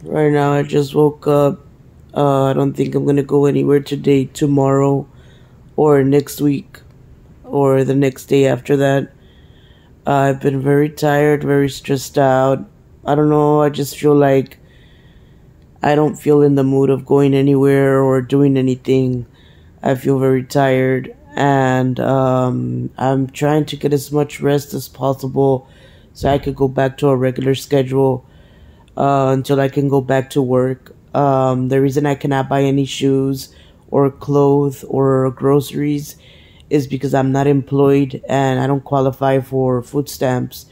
Right now, I just woke up. I don't think I'm gonna go anywhere today, tomorrow, or next week, or the next day after that. I've been very tired, very stressed out. I don't know, I just feel like I don't feel in the mood of going anywhere or doing anything. I feel very tired, and I'm trying to get as much rest as possible so I could go back to a regular schedule until I can go back to work. The reason I cannot buy any shoes or clothes or groceries is because I'm not employed and I don't qualify for food stamps.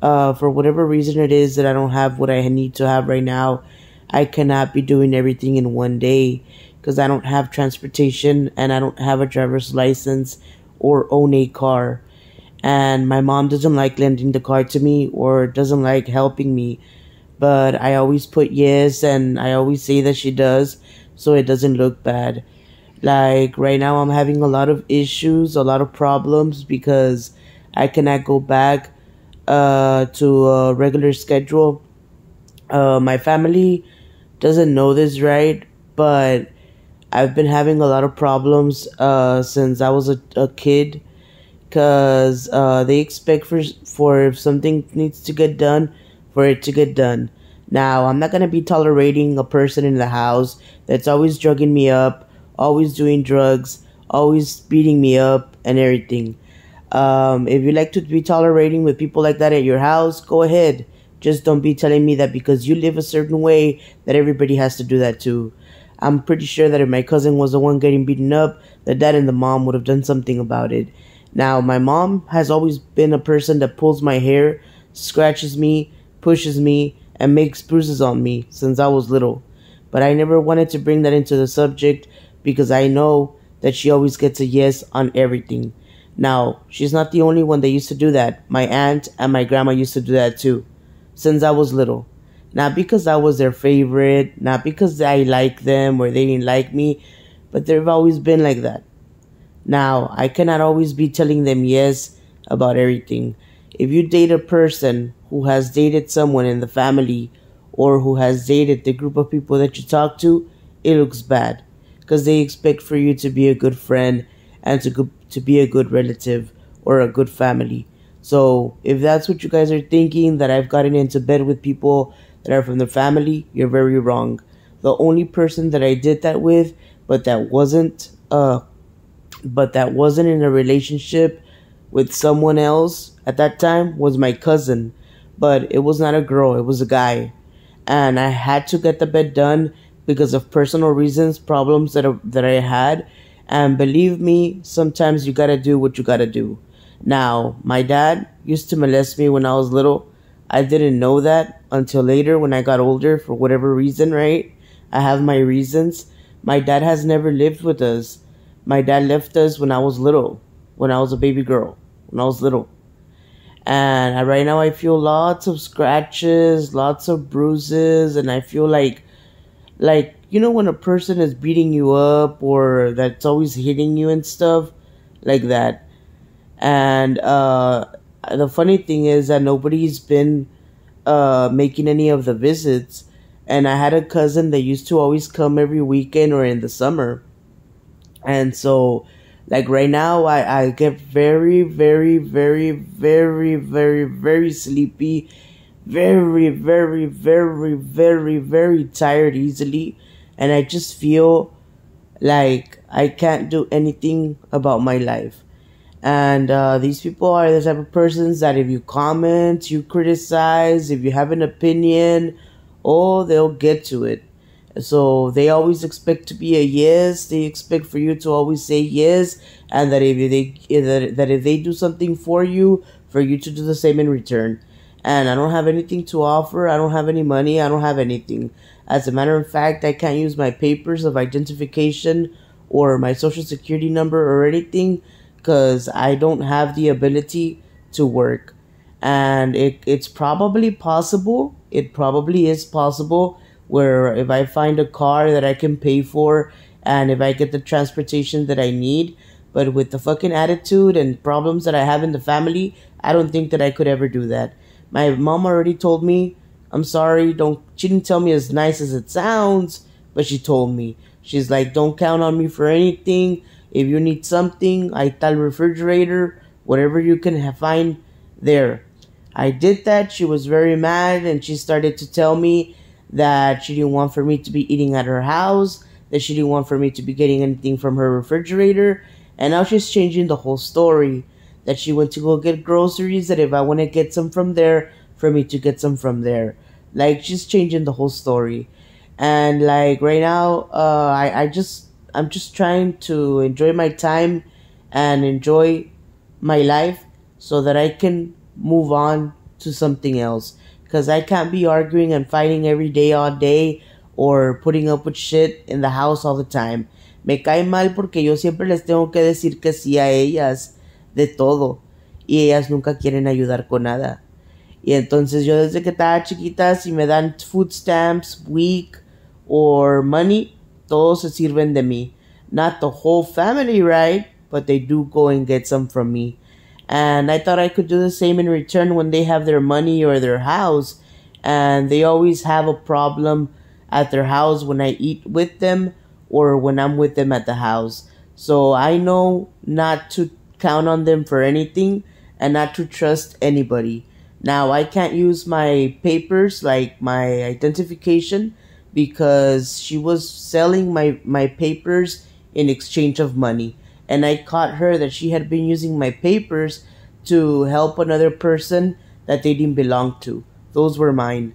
For whatever reason it is that I don't have what I need to have right now, I cannot be doing everything in one day because I don't have transportation and I don't have a driver's license or own a car. And my mom doesn't like lending the car to me or doesn't like helping me, but I always put yes and I always say that she does so it doesn't look bad. Like right now, I'm having a lot of issues, a lot of problems because I cannot go back to a regular schedule. My family doesn't know this, right? But I've been having a lot of problems since I was a kid because they expect for if something needs to get done, for it to get done. Now, I'm not gonna be tolerating a person in the house that's always drugging me up, always doing drugs, always beating me up, and everything. If you like to be tolerating with people like that at your house, go ahead. Just don't be telling me that because you live a certain way that everybody has to do that too. I'm pretty sure that if my cousin was the one getting beaten up, the dad and the mom would have done something about it. Now, my mom has always been a person that pulls my hair, scratches me, pushes me, and makes bruises on me since I was little. But I never wanted to bring that into the subject because I know that she always gets a yes on everything. Now, she's not the only one that used to do that. My aunt and my grandma used to do that too, since I was little. Not because I was their favorite, not because I like them or they didn't like me, but they've always been like that. Now, I cannot always be telling them yes about everything. If you date a person who has dated someone in the family or who has dated the group of people that you talk to, it looks bad because they expect for you to be a good friend and to be a good relative or a good family. So, if that's what you guys are thinking, that I've gotten into bed with people that are from the family, you're very wrong. The only person that I did that with, but that wasn't in a relationship with someone else at that time was my cousin. But it was not a girl, it was a guy. And I had to get the bed done because of personal reasons, problems that I had. And believe me, sometimes you gotta do what you gotta do. Now, my dad used to molest me when I was little. I didn't know that until later when I got older for whatever reason, right? I have my reasons. My dad has never lived with us. My dad left us when I was little, when I was a baby girl, when I was little. And right now I feel lots of scratches, lots of bruises, and I feel like, when a person is beating you up or that's always hitting you and stuff like that. And the funny thing is that nobody's been making any of the visits. And I had a cousin that used to always come every weekend or in the summer. And so, like right now, I get very, very, very, very, very, very sleepy, very, very, very, very, very tired easily. And I just feel like I can't do anything about my life. And these people are the type of persons that if you comment, you criticize, if you have an opinion, oh, they'll get to it. So they always expect to be a yes. They expect for you to always say yes, and that if they do something for you to do the same in return. And I don't have anything to offer. I don't have any money. I don't have anything. As a matter of fact, I can't use my papers of identification or my social security number or anything because I don't have the ability to work. And it's probably possible, it probably is possible, where if I find a car that I can pay for and if I get the transportation that I need, but with the fucking attitude and problems that I have in the family, I don't think that I could ever do that. My mom already told me I'm sorry, don't, she didn't tell me as nice as it sounds, but she told me. She's like, don't count on me for anything. If you need something, I tell refrigerator, whatever you can find there. I did that. She was very mad and she started to tell me that she didn't want for me to be eating at her house, that she didn't want for me to be getting anything from her refrigerator. And now she's changing the whole story. That she went to go get groceries, that if I want to get some from there, for me to get some from there. Like, she's changing the whole story. And like right now, I'm just trying to enjoy my time and enjoy my life so that I can move on to something else. Because I can't be arguing and fighting every day, all day, or putting up with shit in the house all the time. Me cae mal porque yo siempre les tengo que decir que sí a ellas de todo. Y ellas nunca quieren ayudar con nada. Y entonces yo desde que estaba chiquita, si me dan food stamps, week, or money, todos se sirven de mí. Not the whole family, right? But they do go and get some from me. And I thought I could do the same in return when they have their money or their house. And they always have a problem at their house when I eat with them or when I'm with them at the house. So I know not to count on them for anything and not to trust anybody. Now, I can't use my papers, like my identification, because she was selling my papers in exchange of money. And I caught her that she had been using my papers to help another person that they didn't belong to. Those were mine.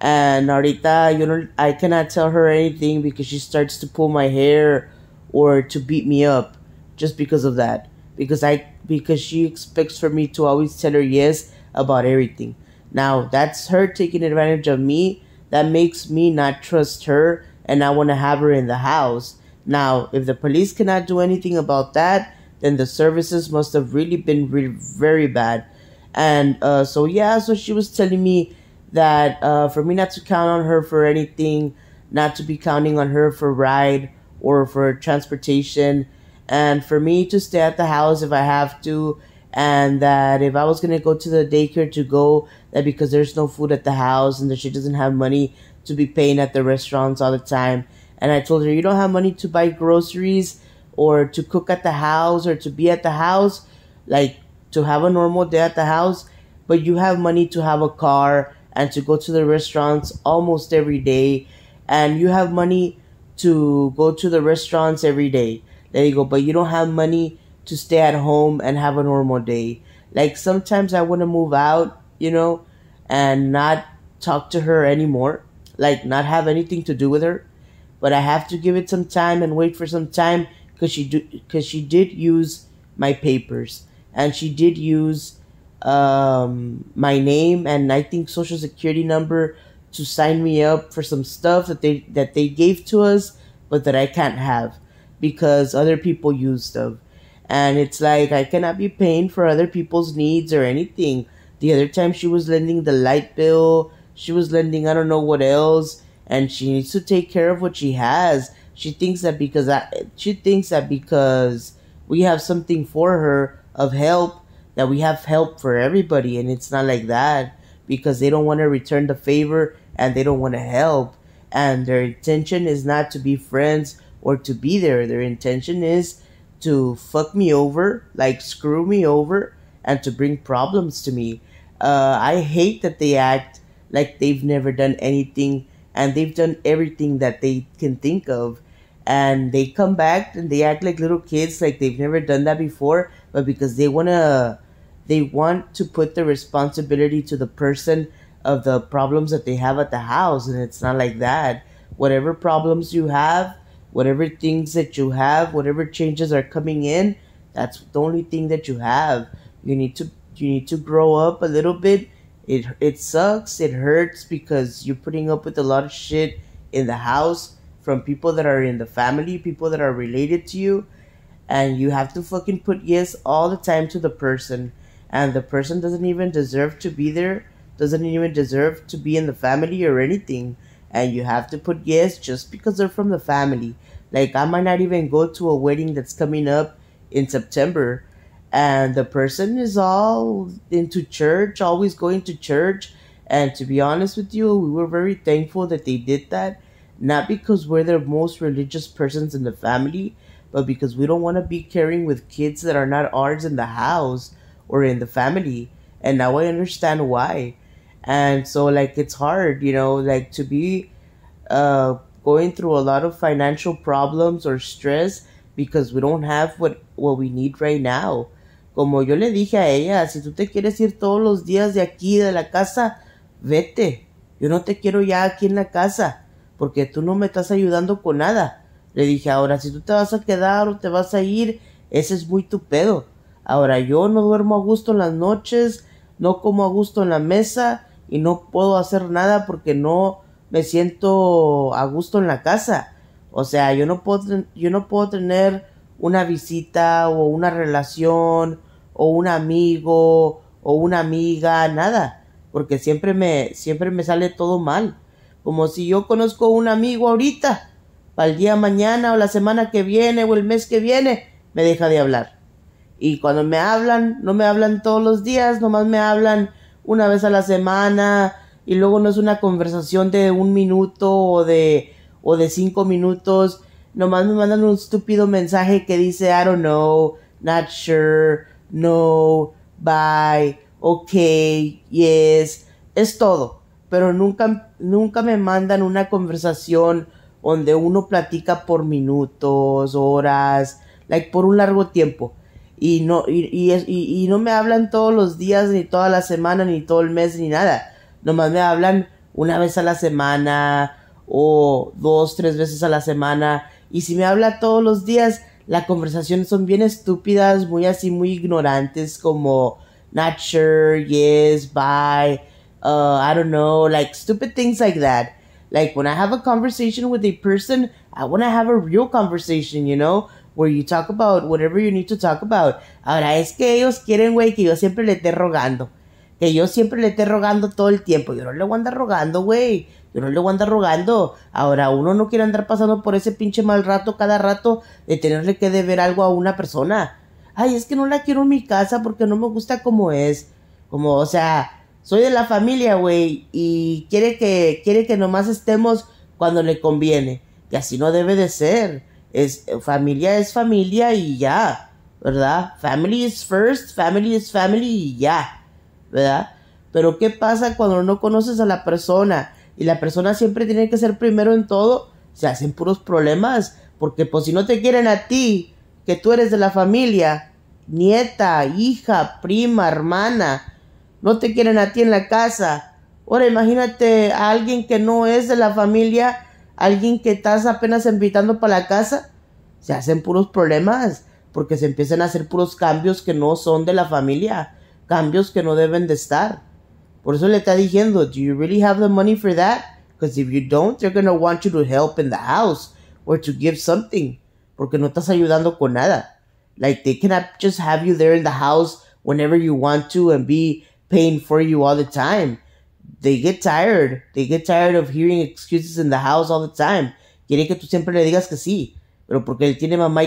And ahorita, I cannot tell her anything because she starts to pull my hair or to beat me up just because of that. Because she expects for me to always tell her yes about everything. Now, that's her taking advantage of me. That makes me not trust her and I want to have her in the house. Now, if the police cannot do anything about that, then the services must have really been very bad. And so she was telling me that for me not to count on her for anything, not to be counting on her for ride or for transportation, and for me to stay at the house if I have to, and that if I was going to go to the daycare to go, that because there's no food at the house and that she doesn't have money to be paying at the restaurants all the time. And I told her, you don't have money to buy groceries or to cook at the house or to be at the house, like to have a normal day at the house, but you have money to have a car and to go to the restaurants almost every day, and you have money to go to the restaurants every day. There you go, but you don't have money to stay at home and have a normal day. Like sometimes I want to move out, and not talk to her anymore, like not have anything to do with her. But I have to give it some time and wait for some time because she did use my papers and she did use my name and I think social security number to sign me up for some stuff that they gave to us, but that I can't have because other people use them. And it's like I cannot be paying for other people's needs or anything. The other time she was lending the light bill, she was lending I don't know what else, and she needs to take care of what she has. She thinks that because we have something for her of help, that we have help for everybody, and it's not like that because they don't want to return the favor and they don't want to help. And their intention is not to be friends or to be there. Their intention is to fuck me over, like screw me over, and to bring problems to me. I hate that they act like they've never done anything and they've done everything that they can think of. And they come back and they act like little kids, like they've never done that before, but because they want to put the responsibility to the person of the problems that they have at the house. And it's not like that. Whatever problems you have, whatever things that you have, whatever changes are coming in, that's the only thing that you have. You need to grow up a little bit. It sucks, it hurts because you're putting up with a lot of shit in the house from people that are in the family, people that are related to you, and you have to fucking put yes all the time to the person, and the person doesn't even deserve to be there, doesn't even deserve to be in the family or anything, and you have to put yes just because they're from the family. Like, I might not even go to a wedding that's coming up in September, and the person is all into church, always going to church, And to be honest with you, we were very thankful that they did that. Not because we're the most religious persons in the family, but because we don't want to be caring with kids that are not ours in the house or in the family. And now I understand why. And so, like, it's hard, like to be going through a lot of financial problems or stress because we don't have what we need right now. Como yo le dije a ella, si tú te quieres ir todos los días de aquí, de la casa, vete. Yo no te quiero ya aquí en la casa, porque tú no me estás ayudando con nada. Le dije, ahora, si tú te vas a quedar o te vas a ir, ese es muy tu pedo. Ahora, yo no duermo a gusto en las noches, no como a gusto en la mesa, y no puedo hacer nada porque no me siento a gusto en la casa. O sea, yo no puedo tener una visita o una relación o un amigo o una amiga, nada, porque siempre me sale todo mal. Como si yo conozco un amigo ahorita, para el día mañana o la semana que viene o el mes que viene, me deja de hablar. Y cuando me hablan, no me hablan todos los días, nomás me hablan una vez a la semana, y luego no es una conversación de 1 minuto o de 5 minutos, nomás me mandan un estúpido mensaje que dice, I don't know, not sure, no, bye, okay, yes, es todo. Pero nunca me mandan una conversación donde uno platica por minutos, horas, like por un largo tiempo. Y no me hablan todos los días, ni toda la semana, ni todo el mes, ni nada. Nomás me hablan una vez a la semana, o 2, 3 veces a la semana. Y si me habla todos los días, las conversaciones son bien estúpidas, muy así, muy ignorantes, como not sure, yes, bye, I don't know, like stupid things like that. Like when I have a conversation with a person, I want to have a real conversation, where you talk about whatever you need to talk about. Ahora, es que ellos quieren, güey, que yo siempre le esté rogando. Que yo siempre le esté rogando todo el tiempo. Yo no le voy a andar rogando, güey. Yo no le voy a andar rogando. Ahora, uno no quiere andar pasando por ese pinche mal rato cada rato de tenerle que deber algo a una persona. Ay, es que no la quiero en mi casa porque no me gusta como es. Como, o sea, soy de la familia, güey, y quiere que nomás estemos cuando le conviene. Y así no debe de ser. Familia es familia y ya, ¿verdad? Family is first, family is family y ya, ¿verdad? Pero ¿qué pasa cuando no conoces a la persona y la persona siempre tiene que ser primero en todo? Se hacen puros problemas, porque pues si no te quieren a ti, que tú eres de la familia, nieta, hija, prima, hermana, no te quieren a ti en la casa. Ahora imagínate a alguien que no es de la familia, alguien que estás apenas invitando para la casa. Se hacen puros problemas, porque se empiezan a hacer puros cambios que no son de la familia, cambios que no deben de estar. Por eso le está diciendo, do you really have the money for that? Because if you don't, they're going to want you to help in the house or to give something, porque no estás ayudando con nada. Like, they cannot just have you there in the house whenever you want to and be paying for you all the time. They get tired. They get tired of hearing excuses in the house all the time. Quiere que tú siempre le digas que sí. Pero porque él tiene mamá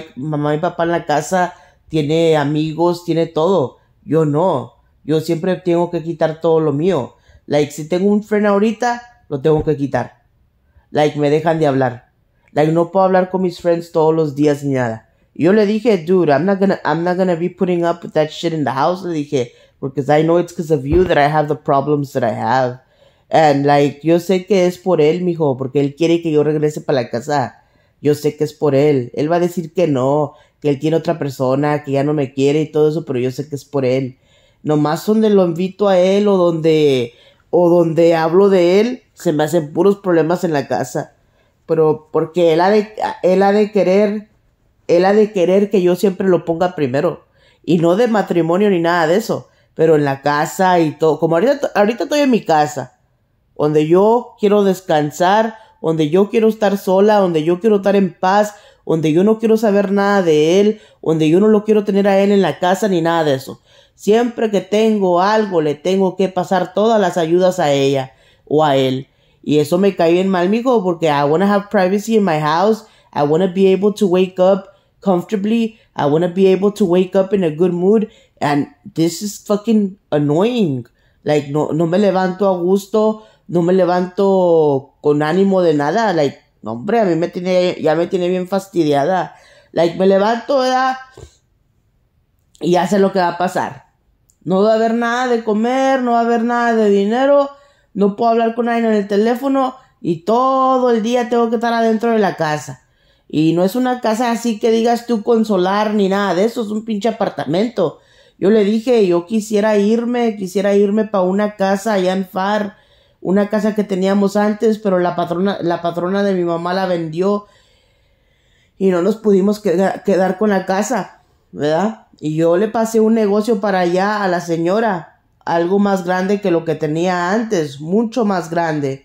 y papá en la casa, tiene amigos, tiene todo. Yo no. Yo siempre tengo que quitar todo lo mío. Like, si tengo un friend ahorita, lo tengo que quitar. Like, me dejan de hablar. Like, no puedo hablar con mis friends todos los días ni nada. Y yo le dije, dude, I'm not gonna be putting up with that shit in the house. Le dije, because I know it's because of you that I have the problems that I have. And like, yo sé que es por él, mijo, porque él quiere que yo regrese para la casa. Yo sé que es por él. Él va a decir que no, que él tiene otra persona, que ya no me quiere y todo eso, pero yo sé que es por él. Nomás donde lo invito a él o donde hablo de él, se me hacen puros problemas en la casa. Pero porque él ha de querer que yo siempre lo ponga primero. Y no de matrimonio ni nada de eso, pero en la casa y todo. Como ahorita estoy en mi casa, donde yo quiero descansar, donde yo quiero estar sola, donde yo quiero estar en paz, donde yo no quiero saber nada de él, donde yo no lo quiero tener a él en la casa ni nada de eso. Siempre que tengo algo, le tengo que pasar todas las ayudas a ella o a él. Y eso me cae bien mal, mijo, porque I want to have privacy in my house. I want to be able to wake up comfortably. I want to be able to wake up in a good mood. And this is fucking annoying. Like, no me levanto a gusto, no me levanto con ánimo de nada. Like, no, hombre, a mí ya me tiene bien fastidiada. Like, me levanto, ¿verdad? Y ya sé lo que va a pasar. No va a haber nada de comer, no va a haber nada de dinero, no puedo hablar con nadie en el teléfono y todo el día tengo que estar adentro de la casa. Y no es una casa así que digas tú con solar ni nada de eso, es un pinche apartamento. Yo le dije, yo quisiera irme para una casa allá en Far, una casa que teníamos antes, pero la patrona de mi mamá la vendió y no nos pudimos quedar con la casa, ¿verdad? Y yo le pasé un negocio para allá a la señora, algo más grande que lo que tenía antes, mucho más grande.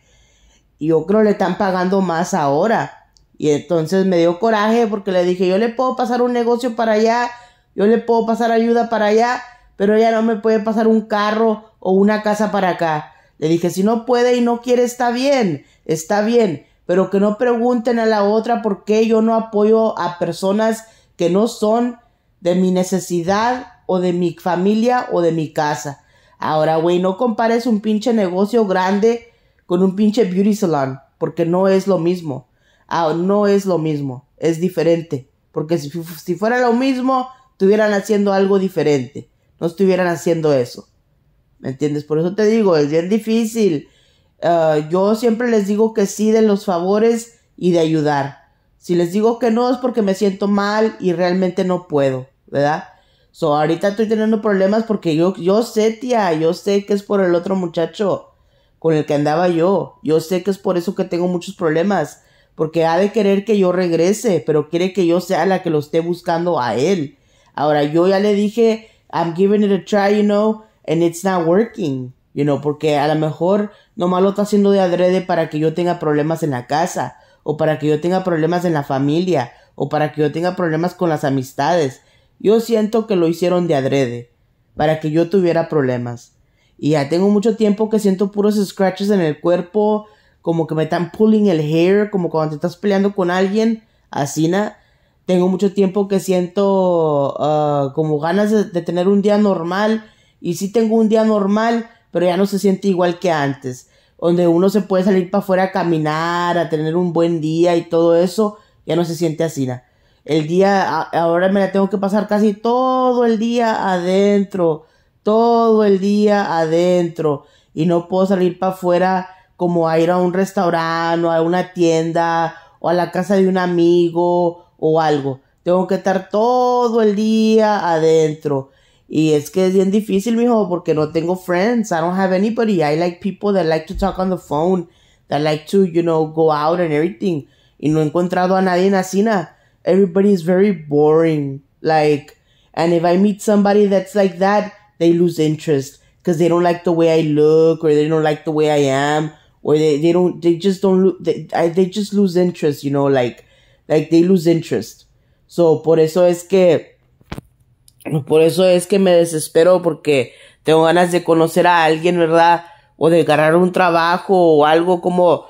Y yo creo le están pagando más ahora. Y entonces me dio coraje porque le dije, yo le puedo pasar un negocio para allá, yo le puedo pasar ayuda para allá, pero ella no me puede pasar un carro o una casa para acá. Le dije, si no puede y no quiere, está bien, pero que no pregunten a la otra por qué yo no apoyo a personas que no son de mi necesidad o de mi familia o de mi casa. Ahora, güey, no compares un pinche negocio grande con un pinche beauty salon, porque no es lo mismo. No es lo mismo, es diferente. Porque si fuera lo mismo, estuvieran haciendo algo diferente. No estuvieran haciendo eso. ¿Me entiendes? Por eso te digo, es bien difícil. Yo siempre les digo que sí de los favores y de ayudar. Si les digo que no es porque me siento mal y realmente no puedo, ¿verdad? So, ahorita estoy teniendo problemas porque yo sé, tía, yo sé que es por el otro muchacho con el que andaba yo. Yo sé que es por eso que tengo muchos problemas. Porque ha de querer que yo regrese, pero quiere que yo sea la que lo esté buscando a él. Ahora, yo ya le dije, I'm giving it a try, and it's not working, porque a lo mejor nomás lo está haciendo de adrede para que yo tenga problemas en la casa, o para que yo tenga problemas en la familia, o para que yo tenga problemas con las amistades. Yo siento que lo hicieron de adrede, para que yo tuviera problemas. Y ya tengo mucho tiempo que siento puros scratches en el cuerpo, como que me están pulling el hair, como cuando te estás peleando con alguien, así, Tengo mucho tiempo que siento como ganas de tener un día normal, y sí tengo un día normal, pero ya no se siente igual que antes, donde uno se puede salir para afuera a caminar, a tener un buen día y todo eso, ya no se siente así, El día, ahora me la tengo que pasar casi todo el día adentro, y no puedo salir para afuera como a ir a un restaurante o a una tienda o a la casa de un amigo o algo. Tengo que estar todo el día adentro. Y es que es bien difícil, mijo, porque no tengo friends. I don't have anybody. I like people that like to talk on the phone, that like to, go out and everything. Y no he encontrado a nadie en Asina. Everybody is very boring. Like, and if I meet somebody that's like that, they lose interest because they don't like the way I look, or they don't like the way I am, or they just lose interest, like they lose interest. So, por eso es que me desespero, porque tengo ganas de conocer a alguien, ¿verdad? O de agarrar un trabajo o algo como,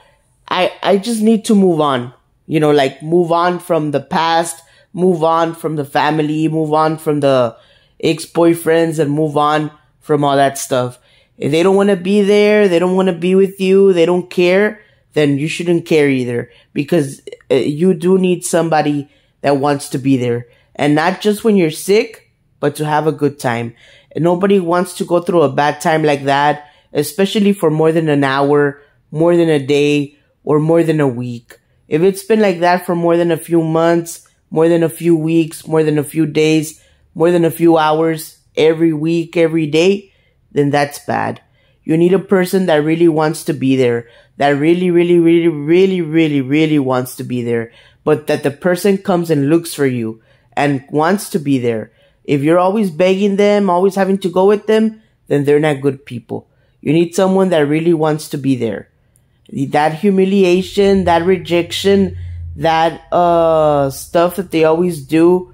I just need to move on, like move on from the past, move on from the family, move on from the ex-boyfriends, and move on from all that stuff. If they don't want to be there, they don't want to be with you, they don't care, then you shouldn't care either, because you do need somebody that wants to be there. And not just when you're sick, but to have a good time. And nobody wants to go through a bad time like that, especially for more than an hour, more than a day, or more than a week. If it's been like that for more than a few months, more than a few weeks, more than a few days, more than a few hours, every week, every day, then that's bad. You need a person that really wants to be there, that really, really, really, really, really, really wants to be there, but that the person comes and looks for you and wants to be there. If you're always begging them, always having to go with them, then they're not good people. You need someone that really wants to be there. That humiliation, that rejection, that stuff that they always do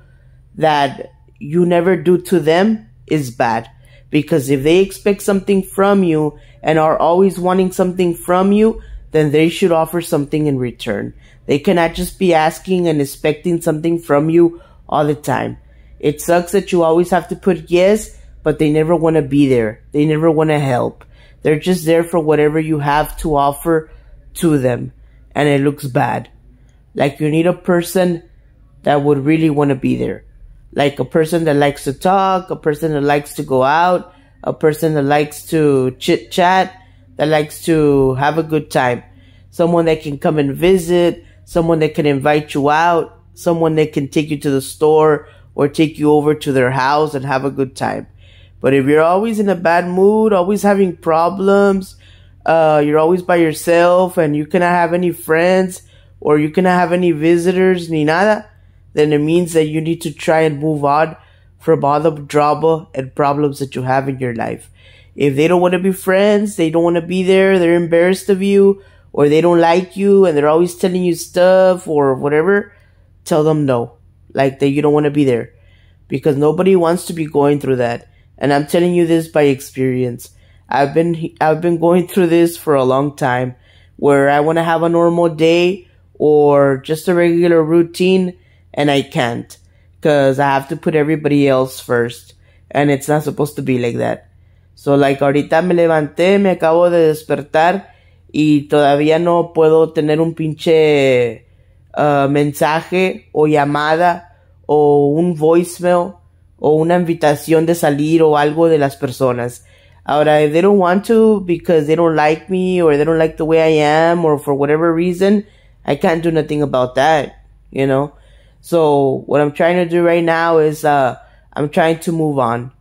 that you never do to them is bad. Because if they expect something from you and are always wanting something from you, then they should offer something in return. They cannot just be asking and expecting something from you all the time. It sucks that you always have to put yes, but they never want to be there. They never want to help. They're just there for whatever you have to offer to them, and it looks bad. Like, you need a person that would really want to be there. Like a person that likes to talk, a person that likes to go out, a person that likes to chit chat, that likes to have a good time. Someone that can come and visit, someone that can invite you out, someone that can take you to the store or take you over to their house and have a good time. But if you're always in a bad mood, always having problems, you're always by yourself and you cannot have any friends or you cannot have any visitors, ni nada, then it means that you need to try and move on from all the drama and problems that you have in your life. If they don't want to be friends, they don't want to be there, they're embarrassed of you, or they don't like you and they're always telling you stuff or whatever, tell them no. Like, that you don't want to be there. Because nobody wants to be going through that. And I'm telling you this by experience. I've been going through this for a long time, where I want to have a normal day or just a regular routine, and I can't, because I have to put everybody else first, and it's not supposed to be like that. So, like, ahorita me levanté, me acabo de despertar, y todavía no puedo tener un pinche mensaje o llamada o un voicemail o una invitación de salir o algo de las personas. Ahora, if they don't want to because they don't like me or they don't like the way I am or for whatever reason, I can't do nothing about that, you know? So what I'm trying to do right now is I'm trying to move on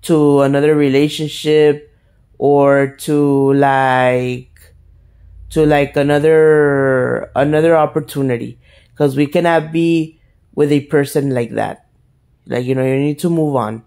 to another relationship or to another opportunity, because we cannot be with a person like that. Like, you know, you need to move on.